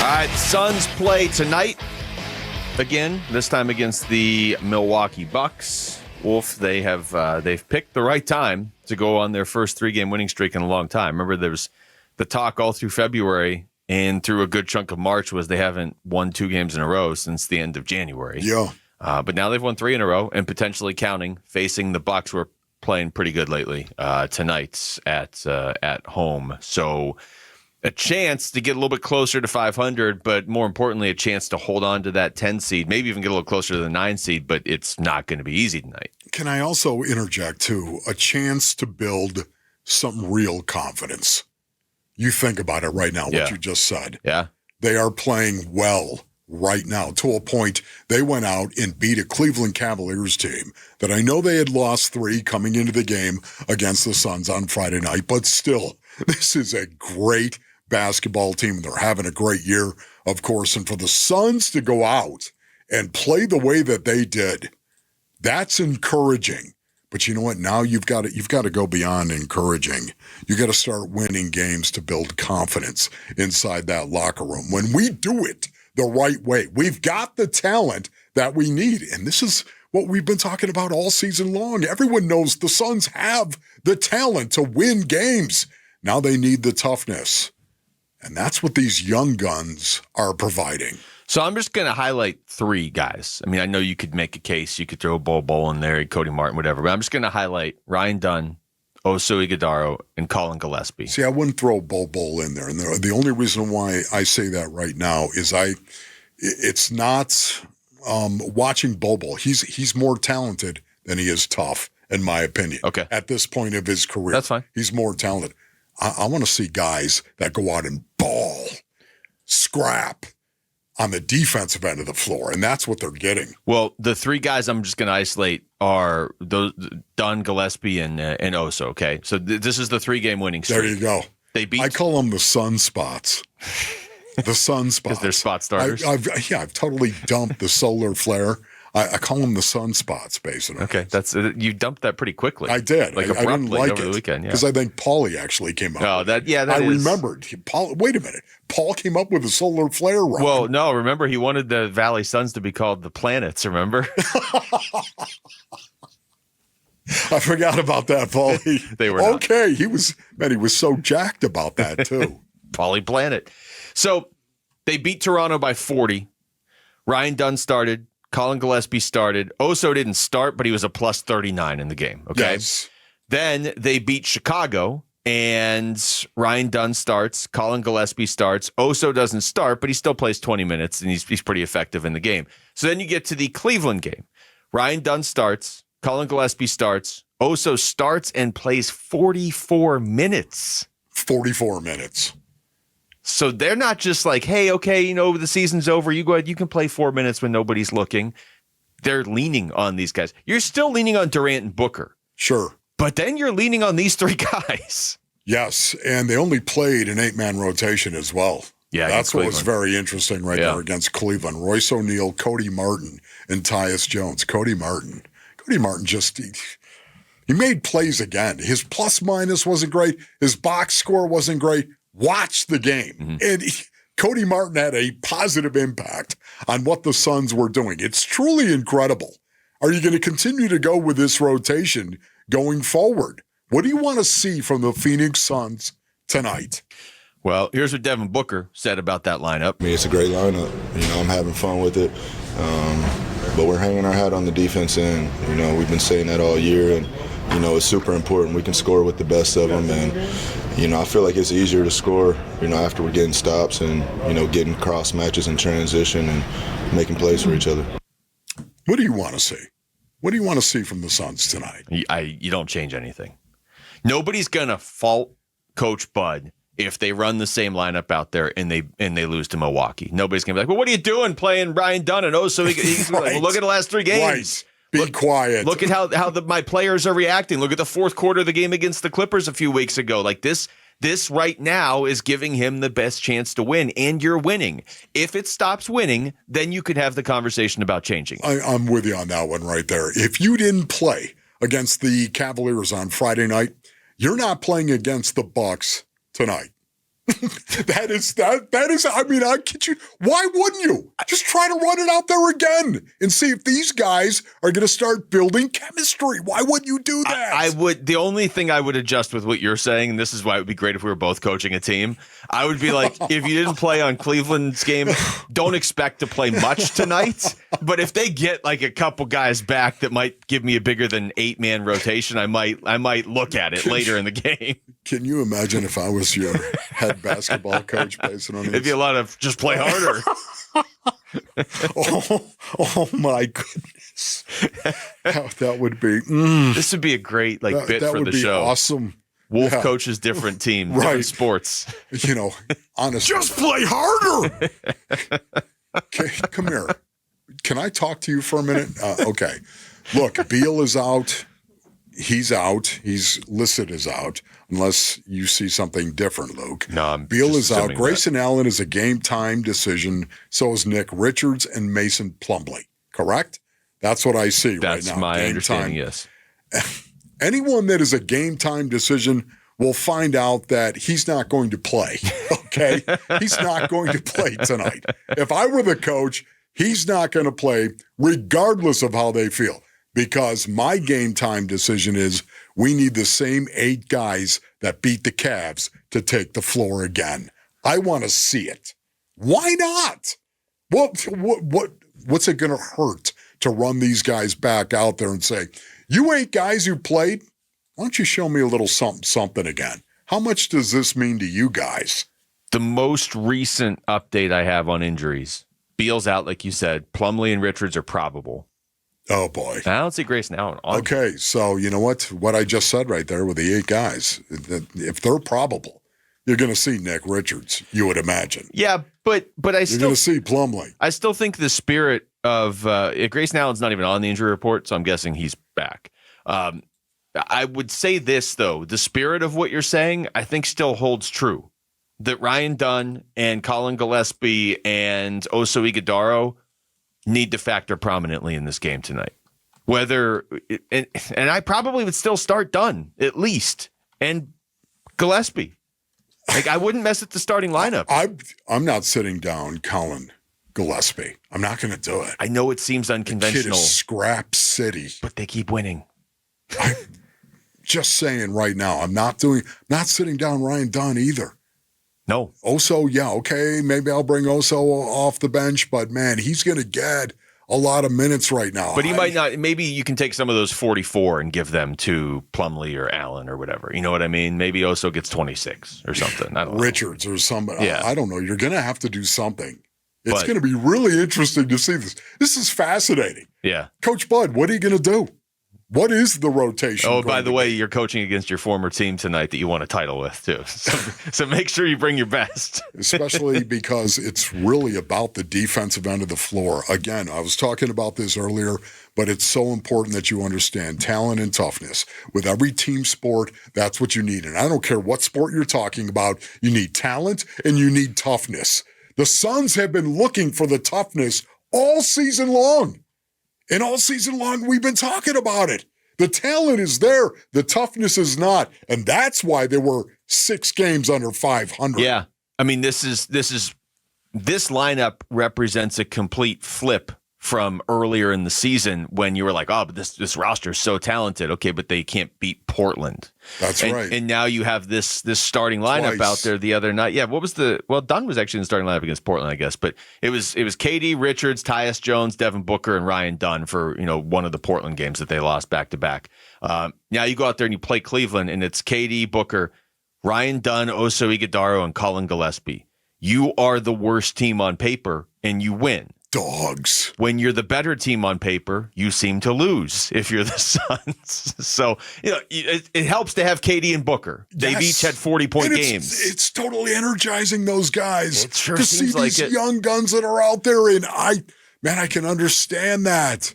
All right, Suns play tonight again, this time against the Milwaukee Bucks. Wolf, they've picked the right time to go on their first 3-game winning streak in a long time. Remember, there was the talk all through February and through a good chunk of March was they haven't won 2 games in a row since the end of January. Yeah. But now they've won 3 in a row and potentially counting, facing the Bucks, who are playing pretty good lately tonight at home. So a chance to get a little bit closer to 500, but more importantly, a chance to hold on to that 10 seed, maybe even get a little closer to the 9 seed, but it's not going to be easy tonight. Can I also interject, too? A chance to build some real confidence. You think about it right now, what you just said. Yeah. They are playing well right now, to a point they went out and beat a Cleveland Cavaliers team that I know they had lost 3 coming into the game against the Suns on Friday night, but still, this is a great basketball team. They're having a great year, of course, and for the Suns to go out and play the way that they did, that's encouraging. But you know what? Now you've got to go beyond encouraging. You got to start winning games to build confidence inside that locker room. When we do it the right way, we've got the talent that we need, and this is what we've been talking about all season long. Everyone knows the Suns have the talent to win games. Now they need the toughness. And that's what these young guns are providing. So I'm just going to highlight 3 guys. I mean, I know you could make a case. You could throw Bol in there, Cody Martin, whatever. But I'm just going to highlight Ryan Dunn, Oso Ighodaro, and Colin Gillespie. See, I wouldn't throw Bol in there. And the only reason why I say that right now is it's not watching Bol. He's more talented than he is tough, in my opinion. Okay. At this point of his career. That's fine. He's more talented. I want to see guys that go out and ball, scrap on the defensive end of the floor, and that's what they're getting. Well, the 3 guys I'm just going to isolate are those Dunn, Gillespie, and Oso, okay? So this is the 3-game winning streak. There you go. They beat. I call them the sun spots. The sun spots. Because they're spot starters? I've totally dumped the solar flare. I call them the sun spots, basically. Okay, you dumped that pretty quickly. I did. Like I didn't like over it the weekend, because I think Paulie actually came up. Oh, with that I is. remembered. Wait a minute. Paul came up with the solar flare. Run. Well, no. Remember, he wanted the Valley Suns to be called the Planets. Remember? I forgot about that, Paulie. They were okay. Not. He was so jacked about that too. Paulie Planet. So they beat Toronto by 40. Ryan Dunn started. Colin Gillespie started. Oso didn't start, but he was a plus 39 in the game. Okay. Yes. Then they beat Chicago, and Ryan Dunn starts. Colin Gillespie starts. Oso doesn't start, but he still plays 20 minutes, and he's pretty effective in the game. So then you get to the Cleveland game. Ryan Dunn starts. Colin Gillespie starts. Oso starts and plays 44 minutes. 44 minutes. So they're not just like, hey, okay, the season's over. You go ahead. You can play 4 minutes when nobody's looking. They're leaning on these guys. You're still leaning on Durant and Booker. Sure. But then you're leaning on these 3 guys. Yes, and they only played an 8-man rotation as well. Yeah, that's what was very interesting there against Cleveland. Royce O'Neal, Cody Martin, and Tyus Jones. Cody Martin just he made plays again. His plus-minus wasn't great. His box score wasn't great. Watch the game. Mm-hmm. And Cody Martin had a positive impact on what the Suns were doing. It's truly incredible. Are you going to continue to go with this rotation going forward? What do you want to see from the Phoenix Suns tonight? Well, here's what Devin Booker said about that lineup. I mean, it's a great lineup. I'm having fun with it. But we're hanging our hat on the defense end. We've been saying that all year, and, it's super important. We can score with the best of them, and, I feel like it's easier to score, after we're getting stops and, getting cross matches in transition and making plays for each other. What do you want to see? What do you want to see from the Suns tonight? You don't change anything. Nobody's going to fault Coach Bud if they run the same lineup out there and they lose to Milwaukee. Nobody's going to be like, well, what are you doing playing Ryan Dunn and Oso? He's right. Like, well, look at the last 3 games. Right. Be quiet. Look at how my players are reacting. Look at the 4th quarter of the game against the Clippers a few weeks ago. Like this right now is giving him the best chance to win, and you're winning. If it stops winning, then you could have the conversation about changing. I'm with you on that one right there. If you didn't play against the Cavaliers on Friday night, you're not playing against the Bucks tonight. That is, I mean, I kid you. Why wouldn't you? Just try to run it out there again and see if these guys are going to start building chemistry. Why wouldn't you do that? I would. The only thing I would adjust with what you're saying, and this is why it would be great if we were both coaching a team, I would be like, if you didn't play on Cleveland's game, don't expect to play much tonight. But if they get like a couple guys back that might give me a bigger than 8-man rotation, I might look at it later in the game. Can you imagine if I was your head basketball coach based on It'd be a lot of just play harder. oh my goodness. That would be This would be a great bit that for would the be show. Awesome. Wolf coaches different teams, different sports. You know, honestly. Just play harder. Okay, come here. Can I talk to you for a minute? Okay. Look, Beal is out. He's out. He's listed as out, unless you see something different, Luke. No, Beal is out. Grayson Allen is a game-time decision. So is Nick Richards and Mason Plumlee. Correct? That's what I see right now. That's my understanding, yes. Anyone that is a game-time decision will find out that he's not going to play, okay? He's not going to play tonight. If I were the coach, he's not going to play regardless of how they feel, because my game-time decision is we need the same 8 guys that beat the Cavs to take the floor again. I want to see it. Why not? What's it going to hurt to run these guys back out there and say, you 8 guys who played, why don't you show me a little something again? How much does this mean to you guys? The most recent update I have on injuries, Beal's out, like you said. Plumlee and Richards are probable. Oh, boy. I don't see Grayson Allen on. Okay, so you know what I just said right there with the 8 guys, if they're probable, you're going to see Nick Richards, you would imagine. Yeah, but I still... You're going to see Plumlee. I still think the spirit of... Grayson Allen's not even on the injury report, so I'm guessing he's back. I would say this, though. The spirit of what you're saying, I think still holds true. That Ryan Dunn and Colin Gillespie and Oso Ighodaro need to factor prominently in this game tonight. Whether... And I probably would still start Dunn, at least. And Gillespie. I wouldn't mess with the starting lineup. I'm not sitting down Colin Gillespie. I'm not going to do it. I know it seems unconventional. The kid is scrap city. But they keep winning. I'm just saying right now, I'm not sitting down Ryan Dunn either. No. Oso, yeah, okay, maybe I'll bring Oso off the bench, but man, he's going to get a lot of minutes right now. But he might not. Maybe you can take some of those 44 and give them to Plumlee or Allen or whatever. You know what I mean? Maybe Oso gets 26 or something. I don't know. Richards or somebody. Yeah. I don't know. You're going to have to do something. It's going to be really interesting to see this. This is fascinating. Yeah. Coach Bud, what are you going to do? What is the rotation? Oh, by the way, you're coaching against your former team tonight that you won a title with, too. So make sure you bring your best. Especially because it's really about the defensive end of the floor. Again, I was talking about this earlier, but it's so important that you understand talent and toughness. With every team sport, that's what you need. And I don't care what sport you're talking about, you need talent and you need toughness. The Suns have been looking for the toughness all season long. And all season long, we've been talking about it. The talent is there. The toughness is not. And that's why there were 6 games under 500. Yeah. I mean, this lineup represents a complete flip from earlier in the season when you were like, oh, but this roster is so talented. Okay, but they can't beat Portland. That's right. And now you have this starting lineup Twice. out there the other night. Yeah, Dunn was actually in the starting lineup against Portland, I guess, but it was KD, Richards, Tyus Jones, Devin Booker, and Ryan Dunn for one of the Portland games that they lost back to back. Now you go out there and you play Cleveland, and it's KD, Booker, Ryan Dunn, Oso Ighodaro, and Colin Gillespie. You are the worst team on paper, and you win. Dogs. When you're the better team on paper, you seem to lose if you're the Suns. So, it helps to have KD and Booker. They've each had 40-point games. It's totally energizing those guys. It sure to seems see like these young guns that are out there. And I can understand that.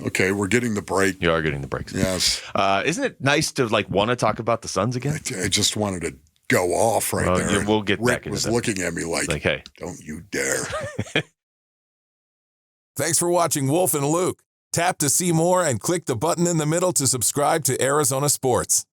Okay, we're getting the break. You are getting the breaks. Yes. Isn't it nice to want to talk about the Suns again? I just wanted to go off right there. Yeah, we'll get Rick back into was that. looking at me like, hey, don't you dare. Thanks for watching Wolf and Luke. Tap to see more and click the button in the middle to subscribe to Arizona Sports.